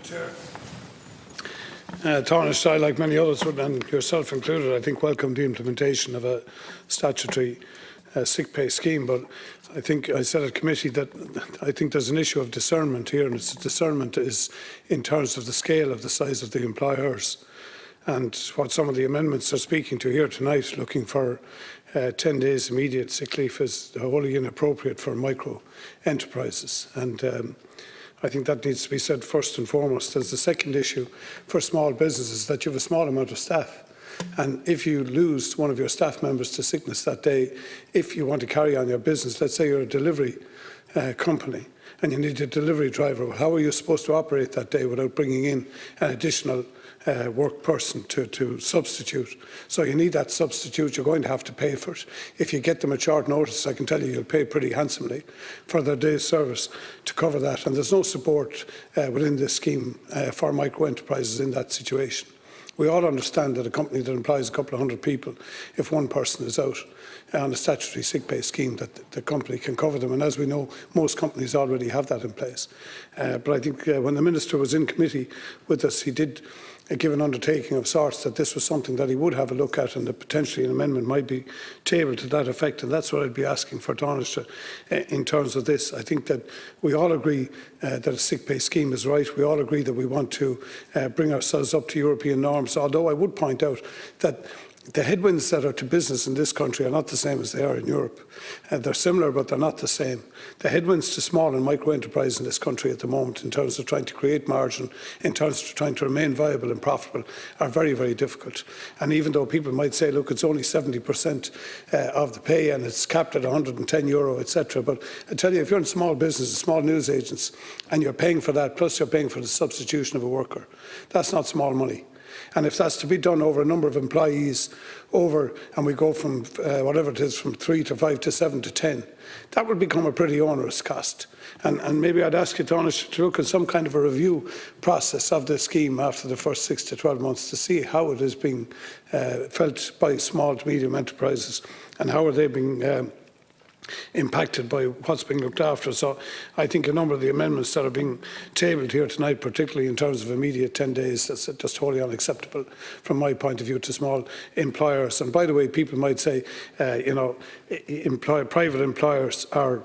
Chair. Taoiseach, I, like many others, and yourself included, I think welcome the implementation of a statutory sick pay scheme. But I think I said at committee that I think there's an issue of discernment here, and its discernment is in terms of the scale of the size of the employers. And what some of the amendments are speaking to here tonight, looking for 10 days immediate sick leave, is wholly inappropriate for micro enterprises. And I think that needs to be said first and foremost. There's the second issue for small businesses, that you have a small amount of staff. And if you lose one of your staff members to sickness that day, if you want to carry on your business, let's say you're a delivery company and you need a delivery driver, well, how are you supposed to operate that day without bringing in an additional work person to substitute? So you need that substitute. You're going to have to pay for it. If you get them at short notice, I can tell you you'll pay pretty handsomely for their day's service to cover that. And there's no support within this scheme for micro enterprises in that situation. We all understand that a company that employs a couple of hundred people, if one person is out on a statutory sick pay scheme, that the company can cover them. And as we know, most companies already have that in place. But I think when the Minister was in committee with us, he did give an undertaking of sorts that this was something that he would have a look at, and that potentially an amendment might be tabled to that effect. And that's what I'd be asking for Taoiseach in terms of this. I think that we all agree that a sick pay scheme is right. We all agree that we want to bring ourselves up to European norms, although I would point out that the headwinds that are to business in this country are not the same as they are in Europe. They're similar, but they're not the same. The headwinds to small and micro enterprise in this country at the moment, in terms of trying to create margin, in terms of trying to remain viable and profitable, are very, very difficult. And even though people might say, look, it's only 70% of the pay and it's capped at €110, etc. But I tell you, if you're in small business, small news agents, and you're paying for that, plus you're paying for the substitution of a worker, that's not small money. And if that's to be done over a number of employees, and we go from whatever it is, from 3 to 5 to 7 to 10, that would become a pretty onerous cost. And maybe I'd ask you, Taoiseach, to look at some kind of a review process of the scheme after the first 6 to 12 months to see how it is being felt by small to medium enterprises, and how are they being impacted by what's being looked after. So I think a number of the amendments that are being tabled here tonight, particularly in terms of immediate 10 days, that's just wholly unacceptable from my point of view to small employers. And by the way, people might say, private employers are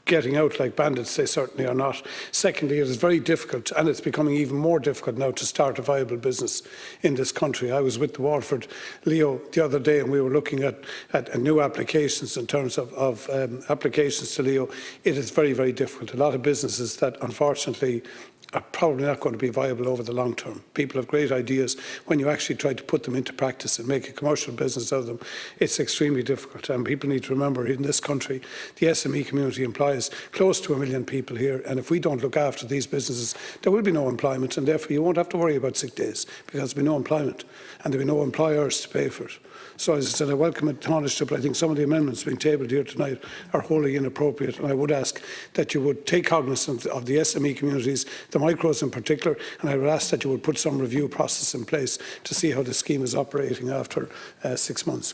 getting out like bandits. They certainly are not. Secondly, it is very difficult, and it's becoming even more difficult now, to start a viable business in this country. I was with the Waterford Leo the other day, and we were looking at new applications in terms of applications to Leo. It is very, very difficult. A lot of businesses that unfortunately are probably not going to be viable over the long term. People have great ideas. When you actually try to put them into practice and make a commercial business out of them, it's extremely difficult. And people need to remember, in this country, the SME community employs close to 1 million people here. And if we don't look after these businesses, there will be no employment, and therefore you won't have to worry about sick days, because there will be no employment and there will be no employers to pay for it. So, as I said, I welcome it, Taoiseach, but I think some of the amendments being tabled here tonight are wholly inappropriate, and I would ask that you would take cognizance of the SME communities, the micros in particular, and I would ask that you would put some review process in place to see how the scheme is operating after 6 months.